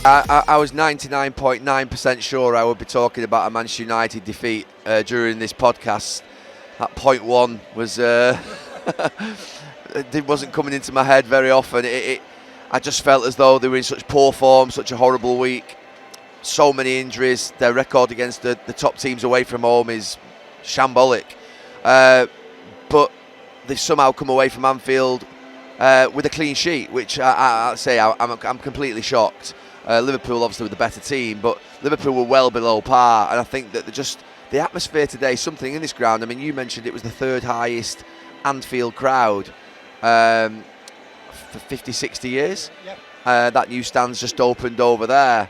I was 99.9% sure I would be talking about a Manchester United defeat during this podcast. That point one was it wasn't coming into my head very often. I just felt as though they were in such poor form, such a horrible week. So many injuries. Their record against the top teams away from home is shambolic. But they've somehow come away from Anfield with a clean sheet, which I'm completely shocked. Liverpool obviously were the better team, but Liverpool were well below par, and I think that the atmosphere today, something in this ground. I mean, you mentioned it was the third highest Anfield crowd for 50, 60 years. Yep. That new stand's just opened over there,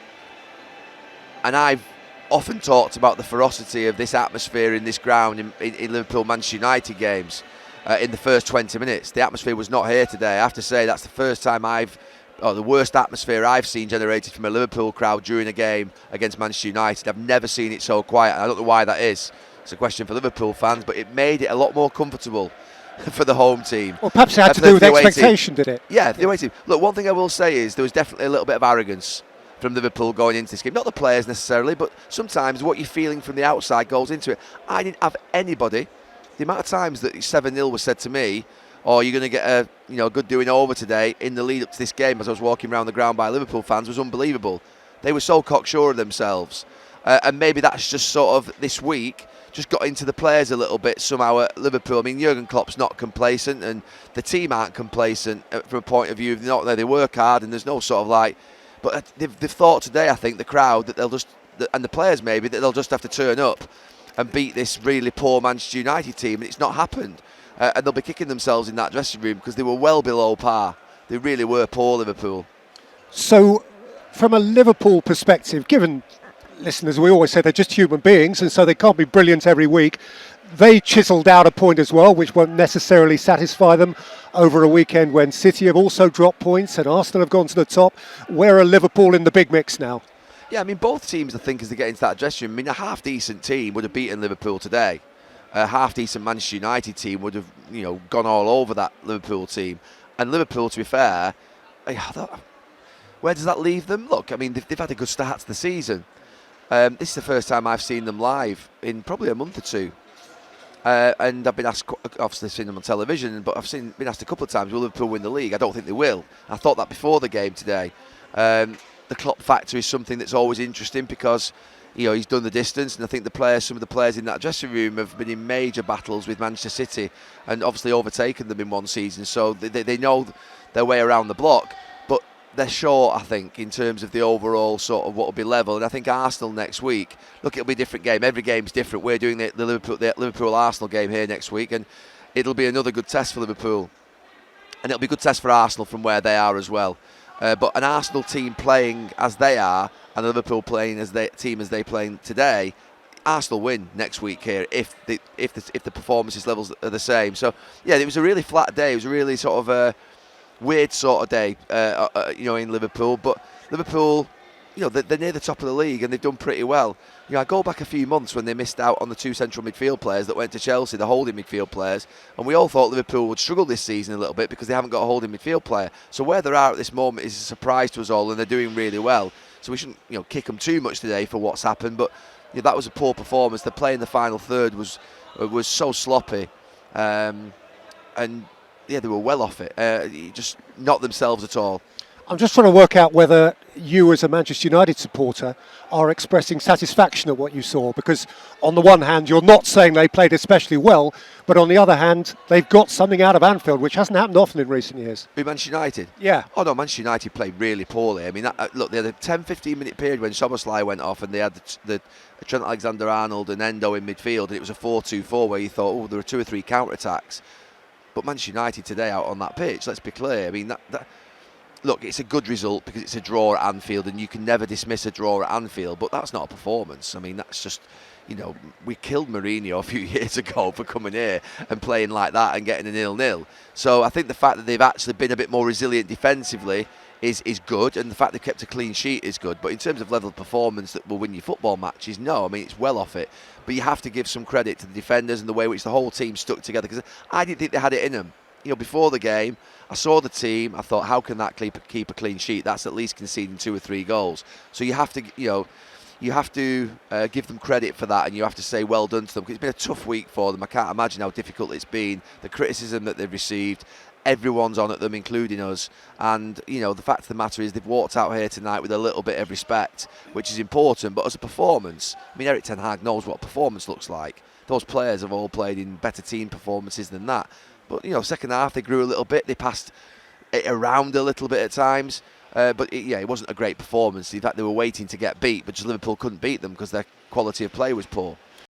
and I've often talked about the ferocity of this atmosphere in this ground in Liverpool Manchester United games. In the first 20 minutes, the atmosphere was not here today. I have to say that's the first time the worst atmosphere I've seen generated from a Liverpool crowd during a game against Manchester United. I've never seen it so quiet. I don't know why that is. It's a question for Liverpool fans, but it made it a lot more comfortable for the home team. Well, perhaps it had to do with expectation, did it? Yeah, the away team. Look, one thing I will say is there was definitely a little bit of arrogance from Liverpool going into this game. Not the players necessarily, but sometimes what you're feeling from the outside goes into it. I didn't have anybody. The amount of times that 7-0 was said to me, "Oh, you're going to get a good doing over today," in the lead up to this game as I was walking around the ground by Liverpool fans, was unbelievable. They were so cocksure of themselves. And maybe that's just sort of this week just got into the players a little bit somehow at Liverpool. I mean, Jurgen Klopp's not complacent, and the team aren't complacent from a point of view of not there. They work hard, and there's no sort of like. But they've thought today, I think, the crowd, that they'll just, and the players maybe, that they'll just have to turn up and beat this really poor Manchester United team, and it's not happened. And they'll be kicking themselves in that dressing room because they were well below par. They really were poor, Liverpool. So, from a Liverpool perspective, given, listeners, we always say they're just human beings, and so they can't be brilliant every week. They chiselled out a point as well, which won't necessarily satisfy them over a weekend when City have also dropped points and Arsenal have gone to the top. Where are Liverpool in the big mix now? Yeah, I mean, both teams, I think, as they get into that dressing room, I mean, a half-decent team would have beaten Liverpool today. A half-decent Manchester United team would have, gone all over that Liverpool team. And Liverpool, to be fair, where does that leave them? Look, I mean, they've had a good start to the season. This is the first time I've seen them live in probably a month or two. And I've been asked, obviously seen them on television, but I've been asked a couple of times, will Liverpool win the league? I don't think they will. I thought that before the game today. The Klopp factor is something that's always interesting because he's done the distance, and I think some of the players in that dressing room have been in major battles with Manchester City and obviously overtaken them in one season, so they know their way around the block, but they're short, I think, in terms of the overall sort of what will be level. And I think Arsenal next week, look, it'll be a different game. Every game's different. We're doing the Liverpool-Arsenal game here next week, and it'll be another good test for Liverpool, and it'll be a good test for Arsenal from where they are as well. But an Arsenal team playing as they are, and a Liverpool playing as they playing today, Arsenal win next week here if the performances levels are the same. So yeah, it was a really flat day. It was a really sort of a weird sort of day, in Liverpool. But Liverpool, they're near the top of the league and they've done pretty well. I go back a few months when they missed out on the two central midfield players that went to Chelsea, the holding midfield players, and we all thought Liverpool would struggle this season a little bit because they haven't got a holding midfield player. So where they are at this moment is a surprise to us all, and they're doing really well. So we shouldn't, kick them too much today for what's happened. But that was a poor performance. The play in the final third was so sloppy, and yeah, they were well off it. Just not themselves at all. I'm just trying to work out whether you, as a Manchester United supporter, are expressing satisfaction at what you saw, because on the one hand you're not saying they played especially well, but on the other hand they've got something out of Anfield which hasn't happened often in recent years. With Manchester United? Yeah. Oh no, Manchester United played really poorly. I mean, look, they had a 10-15 minute period when Szoboszlai went off and they had the Trent Alexander-Arnold and Endo in midfield, and it was a 4-2-4 where you thought, there were 2 or 3 counter-attacks. But Manchester United today out on that pitch, let's be clear, I mean, look, it's a good result because it's a draw at Anfield, and you can never dismiss a draw at Anfield, but that's not a performance. I mean, that's just, we killed Mourinho a few years ago for coming here and playing like that and getting a 0-0. So I think the fact that they've actually been a bit more resilient defensively is good, and the fact they've kept a clean sheet is good. But in terms of level of performance that will win you football matches, no. I mean, it's well off it. But you have to give some credit to the defenders and the way in which the whole team stuck together, because I didn't think they had it in them. before the game, I saw the team. I thought, how can that keep a clean sheet? That's at least conceding 2 or 3 goals. So you have to, give them credit for that, and you have to say well done to them, because it's been a tough week for them. I can't imagine how difficult it's been. The criticism that they've received, everyone's on at them, including us. And the fact of the matter is, they've walked out here tonight with a little bit of respect, which is important. But as a performance, Eric Ten Hag knows what performance looks like. Those players have all played in better team performances than that. But second half they grew a little bit. They passed it around a little bit at times. But it wasn't a great performance. In fact, they were waiting to get beat, but just Liverpool couldn't beat them because their quality of play was poor.